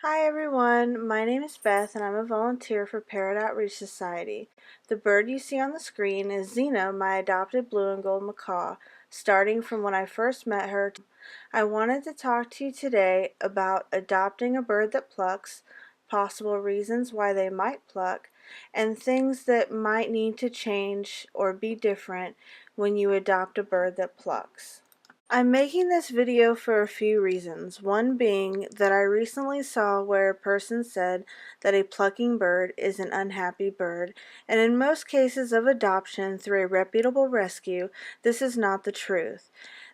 Hi everyone, my name is Beth and I'm a volunteer for Parrot Outreach Society. The bird you see on the screen is Xena, my adopted blue and gold macaw. Starting from when I first met her, I wanted to talk to you today about adopting a bird that plucks, possible reasons why they might pluck, and things that might need to change or be different when you adopt a bird that plucks. I'm making this video for a few reasons, one being that I recently saw where a person said that a plucking bird is an unhappy bird, and in most cases of adoption through a reputable rescue, this is not the truth.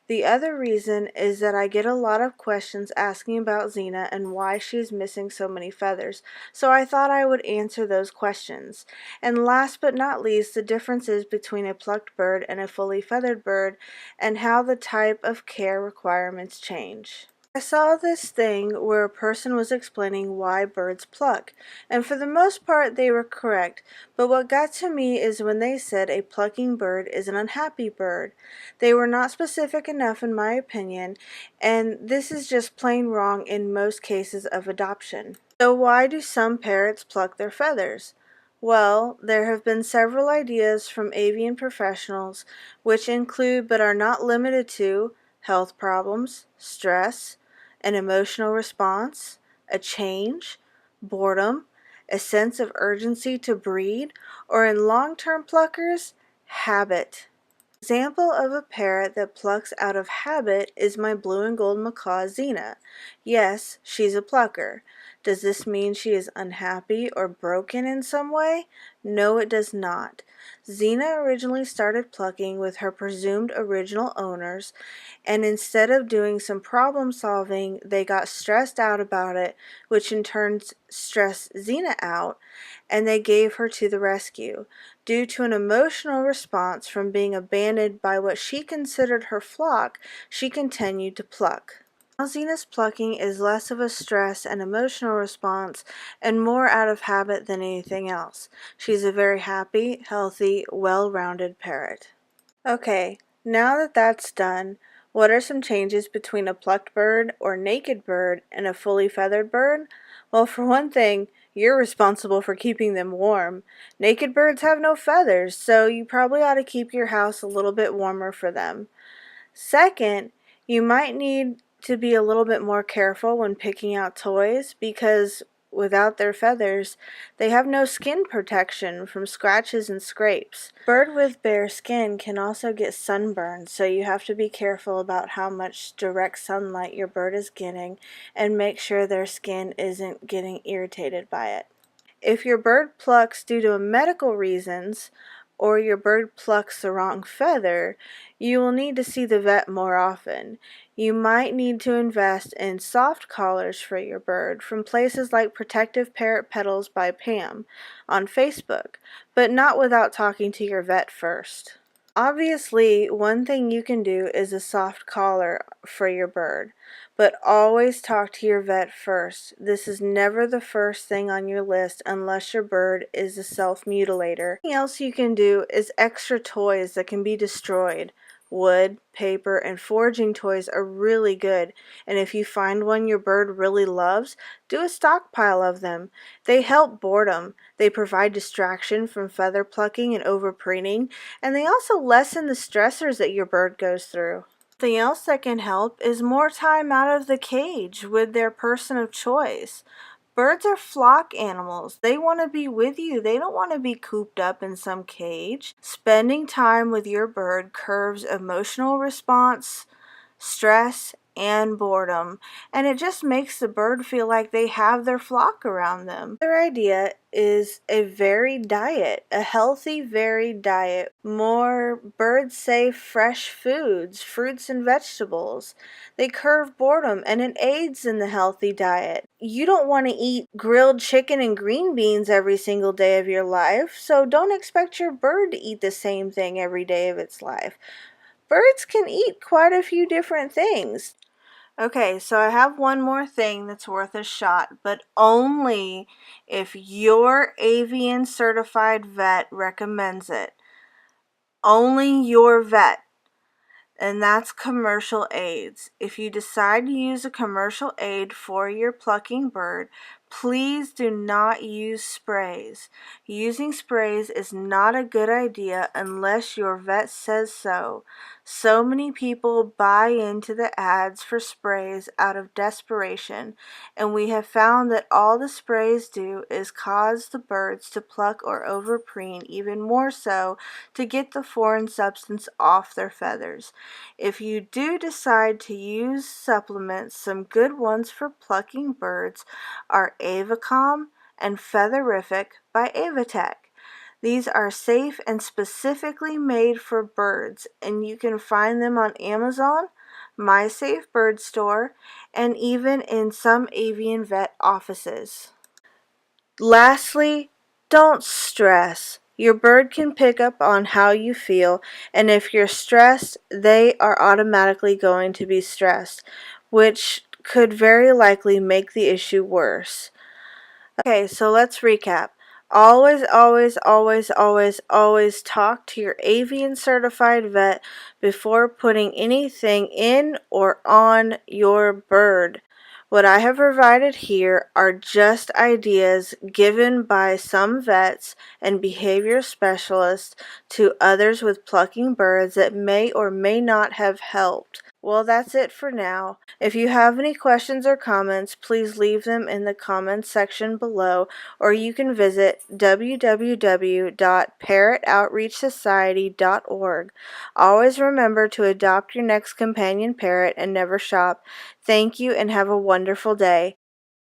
The other reason is that I get a lot of questions asking about Xena and why she's missing so many feathers, so I thought I would answer those questions. And last but not least, the differences between a plucked bird and a fully feathered bird and how the type of care requirements change. I saw this thing where a person was explaining why birds pluck, and for the most part they were correct, but what got to me is when they said a plucking bird is an unhappy bird. They were not specific enough in my opinion, and this is just plain wrong in most cases of adoption. So why do some parrots pluck their feathers? Well, there have been several ideas from avian professionals which include but are not limited to health problems, stress, an emotional response, a change, boredom, a sense of urgency to breed, or in long-term pluckers, habit. An example of a parrot that plucks out of habit is my blue and gold macaw Xena. Yes, she's a plucker. Does this mean she is unhappy or broken in some way? No, it does not. Xena originally started plucking with her presumed original owners, and instead of doing some problem solving, they got stressed out about it, which in turn stressed Xena out, and they gave her to the rescue. Due to an emotional response from being abandoned by what she considered her flock, she continued to pluck. Now Xena's plucking is less of a stress and emotional response and more out of habit than anything else. She's a very happy, healthy, well-rounded parrot. Okay, now that that's done, what are some changes between a plucked bird or naked bird and a fully feathered bird? Well, for one thing, you're responsible for keeping them warm. Naked birds have no feathers, so you probably ought to keep your house a little bit warmer for them. Second, you might need to be a little bit more careful when picking out toys because without their feathers, they have no skin protection from scratches and scrapes. A bird with bare skin can also get sunburned, so you have to be careful about how much direct sunlight your bird is getting and make sure their skin isn't getting irritated by it. If your bird plucks due to medical reasons, or your bird plucks the wrong feather, you will need to see the vet more often. You might need to invest in soft collars for your bird from places like Protective Parrot Petals by Pam on Facebook, but not without talking to your vet first. Obviously, one thing you can do is a soft collar for your bird, but always talk to your vet first. This is never the first thing on your list unless your bird is a self-mutilator. Something else you can do is extra toys that can be destroyed. Wood, paper, and foraging toys are really good, and if you find one your bird really loves, do a stockpile of them. They help boredom, they provide distraction from feather plucking and overpreening, and they also lessen the stressors that your bird goes through. Something else that can help is more time out of the cage with their person of choice. Birds are flock animals. They want to be with you. They don't want to be cooped up in some cage. Spending time with your bird curbs emotional response, stress, and boredom, and it just makes the bird feel like they have their flock around them. Their idea is a varied diet, a healthy varied diet, more bird-safe fresh foods, fruits and vegetables. They curb boredom and it aids in the healthy diet. You don't want to eat grilled chicken and green beans every single day of your life, so don't expect your bird to eat the same thing every day of its life. Birds can eat quite a few different things. Okay, so I have one more thing that's worth a shot, but only if your avian certified vet recommends it. Only your vet. and that's commercial aids. If you decide to use a commercial aid for your plucking bird, please do not use sprays. Using sprays is not a good idea unless your vet says so. So many people buy into the ads for sprays out of desperation, and we have found that all the sprays do is cause the birds to pluck or overpreen even more so to get the foreign substance off their feathers. If you do decide to use supplements, some good ones for plucking birds are Avacom and Featherific by Avatech. These are safe and specifically made for birds, and you can find them on Amazon, My Safe Bird Store, and even in some avian vet offices. Lastly, don't stress. Your bird can pick up on how you feel, and if you're stressed, they are automatically going to be stressed, which could very likely make the issue worse. Okay, so let's recap. Always, always, always, always, always talk to your avian certified vet before putting anything in or on your bird. What I have provided here are just ideas given by some vets and behavior specialists to others with plucking birds that may or may not have helped. Well, that's it for now. If you have any questions or comments, please leave them in the comments section below, or you can visit www.parrotoutreachsociety.org. Always remember to adopt your next companion parrot and never shop. Thank you and have a wonderful day.